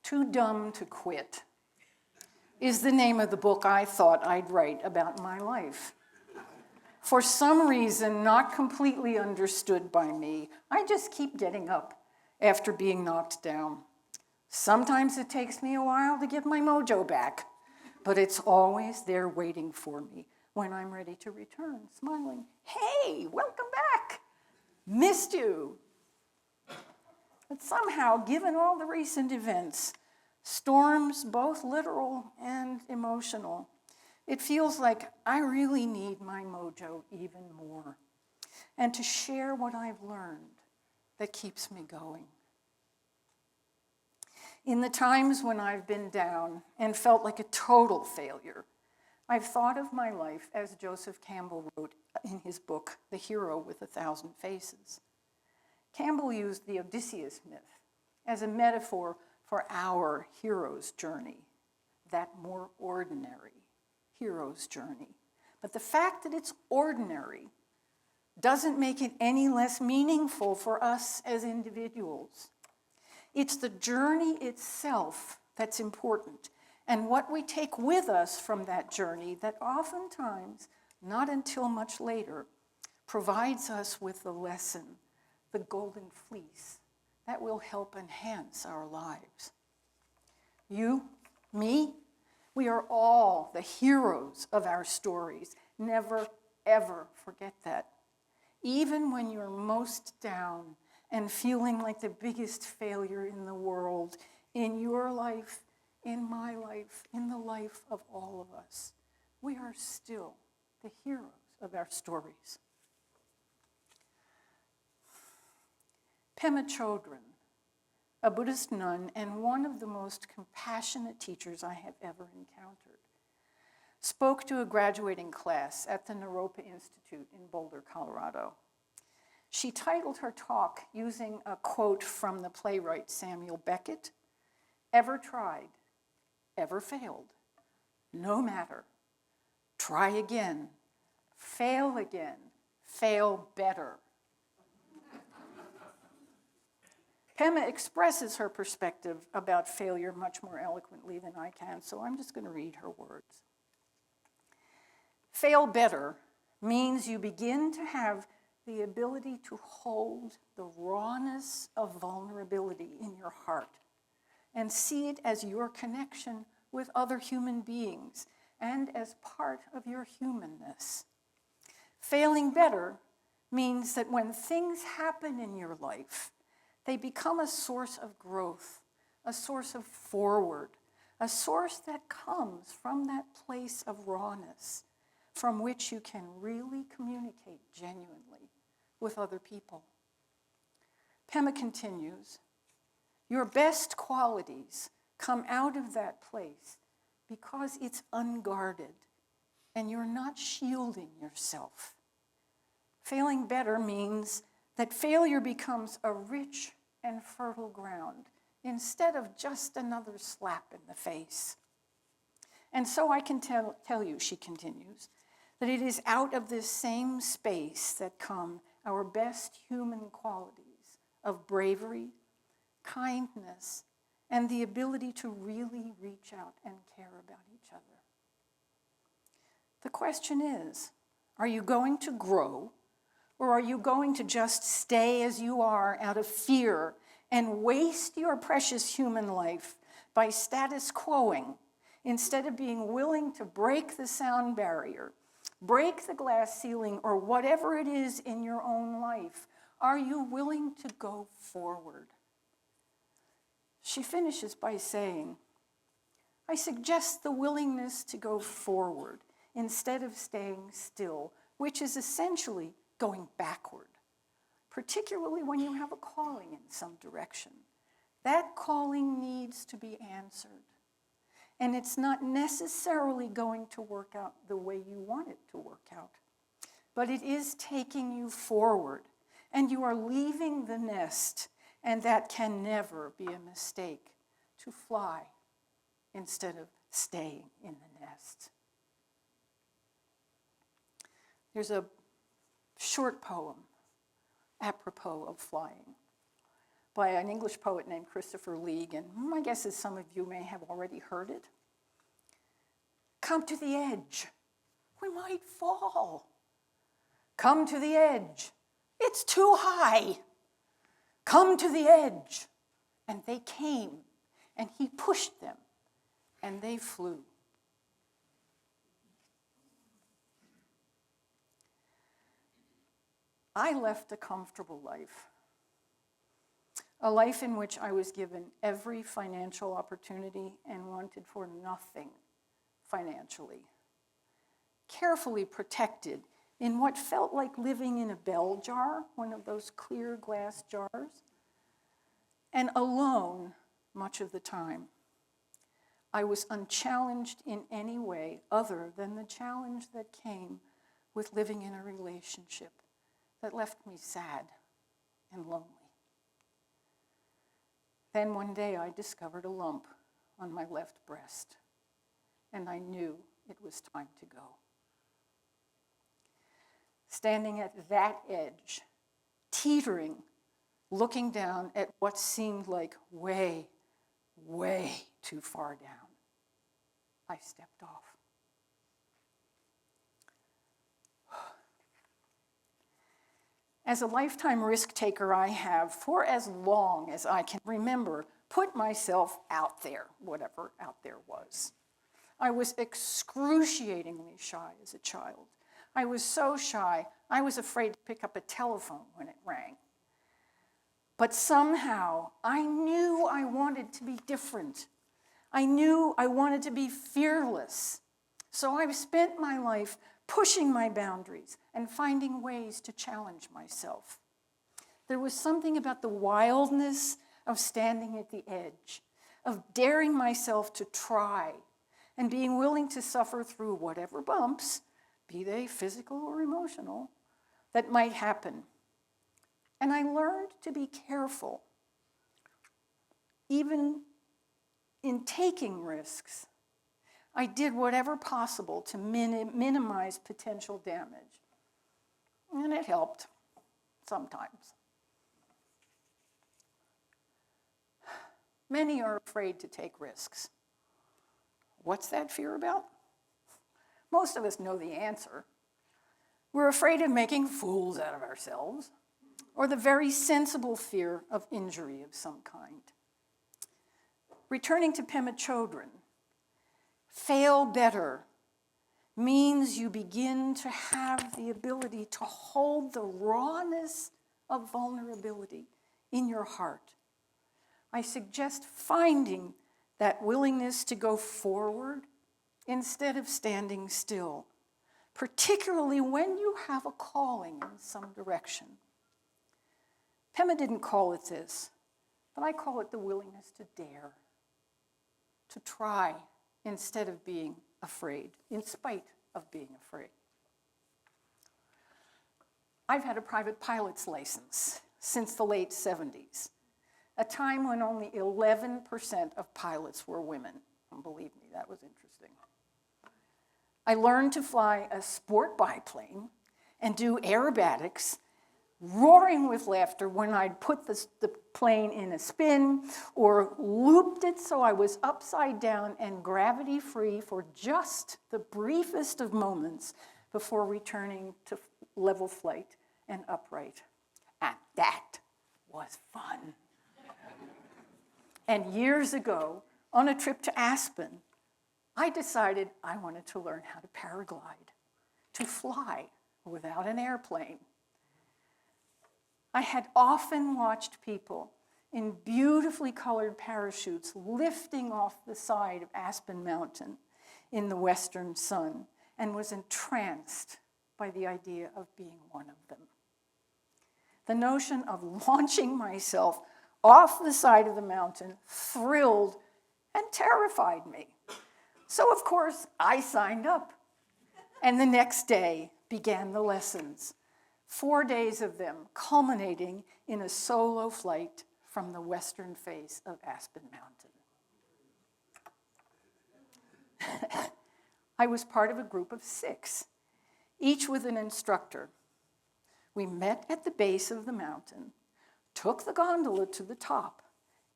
Too Dumb to Quit is the name of the book I thought I'd write about my life. For some reason not completely understood by me, I just keep getting up after being knocked down. Sometimes it takes me a while to get my mojo back, but it's always there waiting for me when I'm ready to return, smiling, "Hey, welcome back. Missed you." But somehow, given all the recent events, storms both literal and emotional, it feels like I really need my mojo even more, and to share what I've learned that keeps me going. In the times when I've been down and felt like a total failure, I've thought of my life as Joseph Campbell wrote in his book, The Hero with 1,000 Faces. Campbell used the Odysseus myth as a metaphor for our hero's journey, that more ordinary hero's journey. But the fact that it's ordinary doesn't make it any less meaningful for us as individuals. It's the journey itself that's important, and what we take with us from that journey that oftentimes, not until much later, provides us with the lesson, the golden fleece, that will help enhance our lives. You, me, we are all the heroes of our stories. Never, ever forget that. Even when you're most down and feeling like the biggest failure in the world, in your life, in my life, in the life of all of us, we are still the heroes of our stories. Pema Chodron, a Buddhist nun and one of the most compassionate teachers I have ever encountered, spoke to a graduating class at the Naropa Institute in Boulder, Colorado. She titled her talk using a quote from the playwright Samuel Beckett: "Ever tried, ever failed, no matter. Try again, fail better." Pema expresses her perspective about failure much more eloquently than I can, so I'm just going to read her words. Fail better means you begin to have the ability to hold the rawness of vulnerability in your heart and see it as your connection with other human beings and as part of your humanness. Failing better means that when things happen in your life, they become a source of growth, a source of forward, a source that comes from that place of rawness from which you can really communicate genuinely with other people. Pema continues, your best qualities come out of that place because it's unguarded and you're not shielding yourself. Failing better means that failure becomes a rich and fertile ground instead of just another slap in the face. And so I can tell you, she continues, that it is out of this same space that come our best human qualities of bravery, kindness, and the ability to really reach out and care about each other. The question is, are you going to grow, or are you going to just stay as you are out of fear and waste your precious human life by status quoing instead of being willing to break the sound barrier, break the glass ceiling, or whatever it is in your own life? Are you willing to go forward? She finishes by saying, I suggest the willingness to go forward instead of staying still, which is essentially going backward, particularly when you have a calling in some direction. That calling needs to be answered. And it's not necessarily going to work out the way you want it to work out. But it is taking you forward, and you are leaving the nest, and that can never be a mistake, to fly instead of staying in the nest. There's a short poem apropos of flying by an English poet named Christopher Leigh, and my guess is some of you may have already heard it. Come to the edge. We might fall. Come to the edge. It's too high. Come to the edge. And they came, and he pushed them, and they flew. I left a comfortable life, a life in which I was given every financial opportunity and wanted for nothing financially, carefully protected in what felt like living in a bell jar, one of those clear glass jars, and alone much of the time. I was unchallenged in any way other than the challenge that came with living in a relationship that left me sad and lonely. Then one day I discovered a lump on my left breast, and I knew it was time to go. Standing at that edge, teetering, looking down at what seemed like way, way too far down, I stepped off. As a lifetime risk taker, I have, for as long as I can remember, put myself out there, whatever out there was. I was excruciatingly shy as a child. I was so shy, I was afraid to pick up a telephone when it rang. But somehow, I knew I wanted to be different. I knew I wanted to be fearless. So I've spent my life pushing my boundaries and finding ways to challenge myself. There was something about the wildness of standing at the edge, of daring myself to try, and being willing to suffer through whatever bumps, be they physical or emotional, that might happen. And I learned to be careful, even in taking risks. I did whatever possible to minimize potential damage. And it helped sometimes. Many are afraid to take risks. What's that fear about? Most of us know the answer. We're afraid of making fools out of ourselves, or the very sensible fear of injury of some kind. Returning to Pema Chodron, fail better means you begin to have the ability to hold the rawness of vulnerability in your heart. I suggest finding that willingness to go forward instead of standing still, particularly when you have a calling in some direction. Pema didn't call it this, but I call it the willingness to dare, to try instead of being afraid, in spite of being afraid. I've had a private pilot's license since the late 70s, a time when only 11% of pilots were women. And believe me, that was interesting. I learned to fly a sport biplane and do aerobatics, roaring with laughter when I'd put the plane in a spin or looped it so I was upside down and gravity-free for just the briefest of moments before returning to level flight and upright. And that was fun. And years ago, on a trip to Aspen, I decided I wanted to learn how to paraglide, to fly without an airplane. I had often watched people in beautifully colored parachutes lifting off the side of Aspen Mountain in the western sun and was entranced by the idea of being one of them. The notion of launching myself off the side of the mountain thrilled and terrified me. So, of course, I signed up. And the next day began the lessons, 4 days of them culminating in a solo flight from the western face of Aspen Mountain. I was part of a group of 6, each with an instructor. We met at the base of the mountain, took the gondola to the top,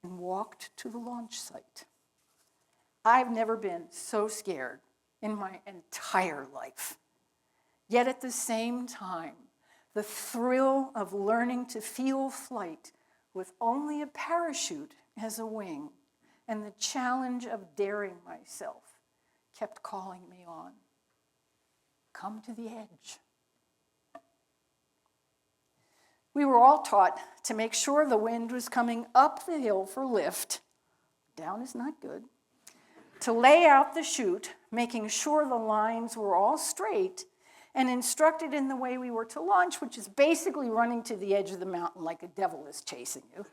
and walked to the launch site. I've never been so scared in my entire life. Yet at the same time, the thrill of learning to feel flight with only a parachute as a wing and the challenge of daring myself kept calling me on. Come to the edge. We were all taught to make sure the wind was coming up the hill for lift. Down is not good. To lay out the chute, making sure the lines were all straight, and instructed in the way we were to launch, which is basically running to the edge of the mountain like a devil is chasing you,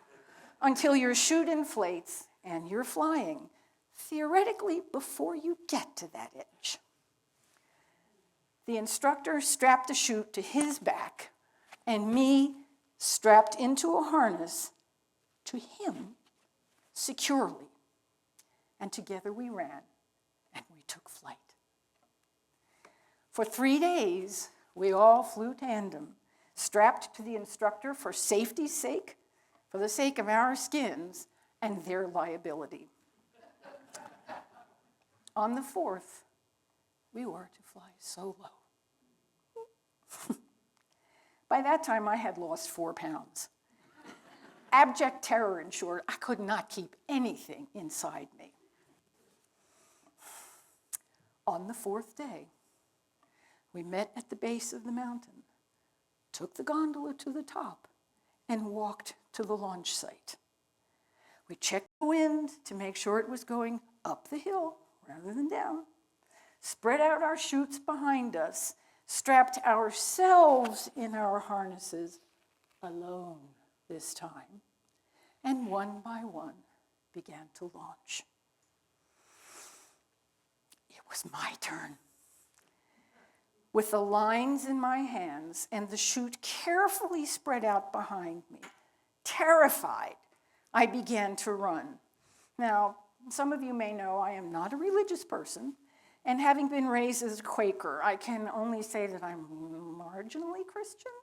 until your chute inflates and you're flying, theoretically before you get to that edge. The instructor strapped the chute to his back, and me strapped into a harness to him securely. And together we ran, and we took flight. For 3 days, we all flew tandem, strapped to the instructor for safety's sake, for the sake of our skins and their liability. On the 4th, we were to fly solo. By that time, I had lost 4 pounds. Abject terror ensured I could not keep anything inside me. On the 4th day, we met at the base of the mountain, took the gondola to the top, and walked to the launch site. We checked the wind to make sure it was going up the hill rather than down, spread out our chutes behind us, strapped ourselves in our harnesses, alone this time, and one by one began to launch. It was my turn. With the lines in my hands and the chute carefully spread out behind me, terrified, I began to run. Now, some of you may know I am not a religious person, and having been raised as a Quaker, I can only say that I'm marginally Christian.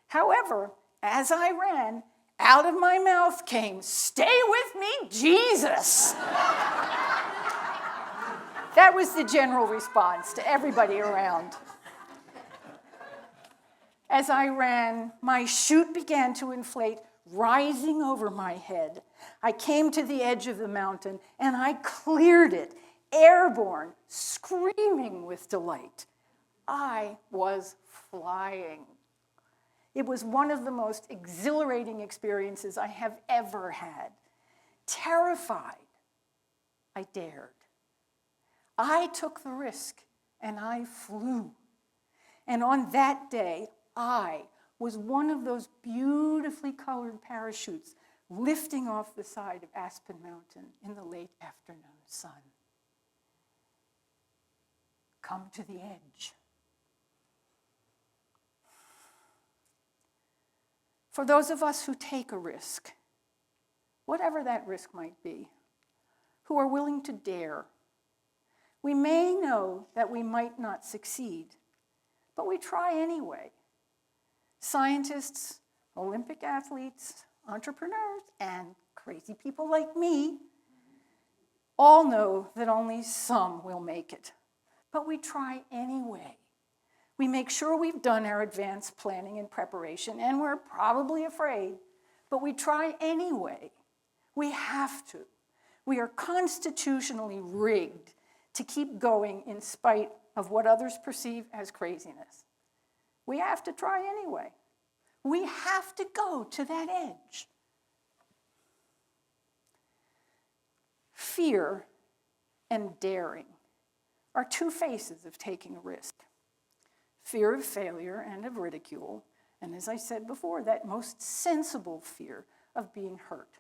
However, as I ran, out of my mouth came, "Stay with me, Jesus!" That was the general response to everybody around. As I ran, my chute began to inflate, rising over my head. I came to the edge of the mountain, and I cleared it, airborne, screaming with delight. I was flying. It was one of the most exhilarating experiences I have ever had. Terrified, I dared. I took the risk, and I flew. And on that day, I was one of those beautifully colored parachutes lifting off the side of Aspen Mountain in the late afternoon sun. Come to the edge. For those of us who take a risk, whatever that risk might be, who are willing to dare, we may know that we might not succeed, but we try anyway. Scientists, Olympic athletes, entrepreneurs, and crazy people like me all know that only some will make it. But we try anyway. We make sure we've done our advanced planning and preparation, and we're probably afraid, but we try anyway. We have to. We are constitutionally rigged to keep going in spite of what others perceive as craziness. We have to try anyway. We have to go to that edge. Fear and daring are 2 faces of taking a risk. Fear of failure and of ridicule, and as I said before, that most sensible fear of being hurt.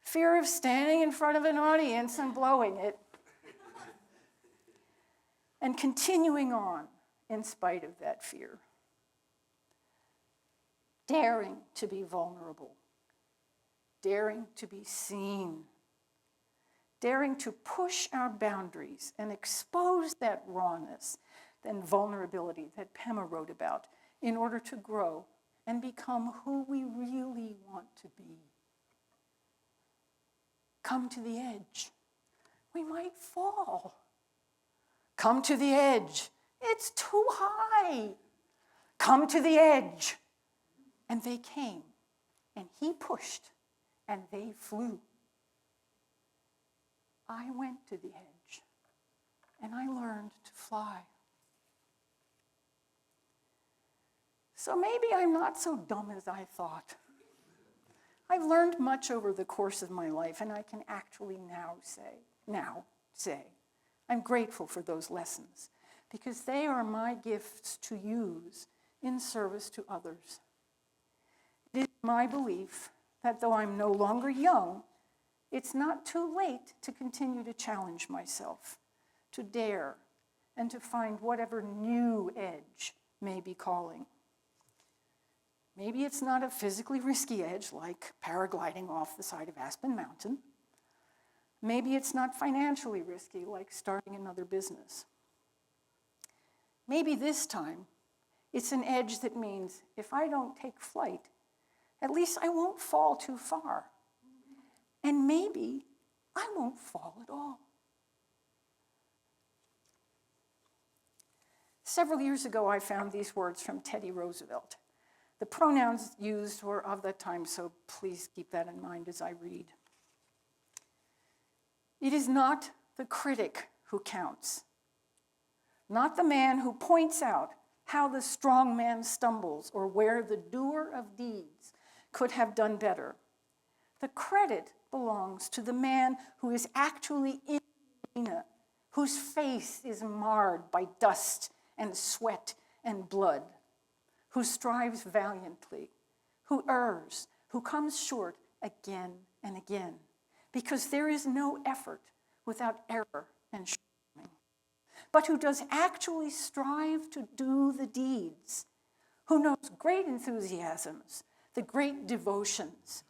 Fear of standing in front of an audience and blowing it, and continuing on in spite of that fear. Daring to be vulnerable, daring to be seen, daring to push our boundaries and expose that rawness and vulnerability that Pema wrote about in order to grow and become who we really to be. Come to the edge. We might fall. Come to the edge. It's too high. Come to the edge. And they came, and he pushed, and they flew. I went to the edge, and I learned to fly. So maybe I'm not so dumb as I thought. I've learned much over the course of my life, and I can actually now say, I'm grateful for those lessons, because they are my gifts to use in service to others. It is my belief that though I'm no longer young, it's not too late to continue to challenge myself, to dare, and to find whatever new edge may be calling. Maybe it's not a physically risky edge like paragliding off the side of Aspen Mountain. Maybe it's not financially risky like starting another business. Maybe this time it's an edge that means if I don't take flight, at least I won't fall too far. And maybe I won't fall at all. Several years ago, I found these words from Teddy Roosevelt. The pronouns used were of that time, so please keep that in mind as I read. It is not the critic who counts, not the man who points out how the strong man stumbles or where the doer of deeds could have done better. The credit belongs to the man who is actually in the arena, whose face is marred by dust and sweat and blood, who strives valiantly, who errs, who comes short again and again, because there is no effort without error and shortcoming, but who does actually strive to do the deeds, who knows great enthusiasms, the great devotions,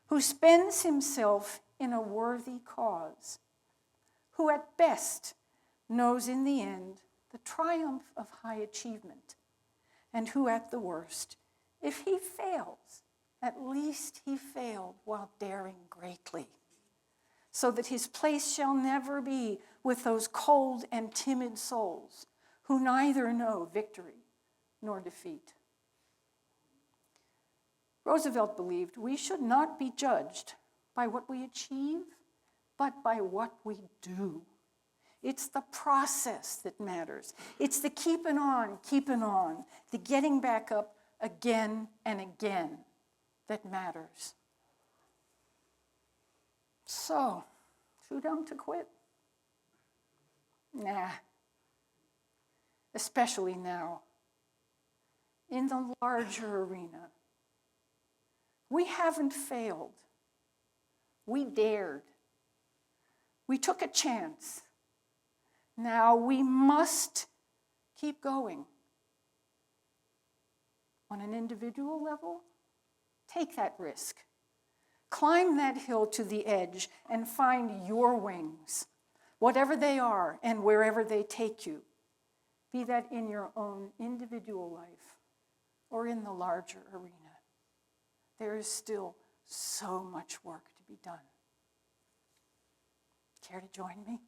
who spends himself in a worthy cause, who at best knows in the end the triumph of high achievement, and who at the worst, if he fails, at least he failed while daring greatly, so that his place shall never be with those cold and timid souls who neither know victory nor defeat. Roosevelt believed we should not be judged by what we achieve, but by what we do. It's the process that matters. It's the keeping on, the getting back up again and again that matters. So, too dumb to quit? Nah. Especially now. In the larger arena, we haven't failed. We dared. We took a chance. Now we must keep going. On an individual level, take that risk. Climb that hill to the edge and find your wings, whatever they are and wherever they take you, be that in your own individual life or in the larger arena. There is still so much work to be done. Care to join me?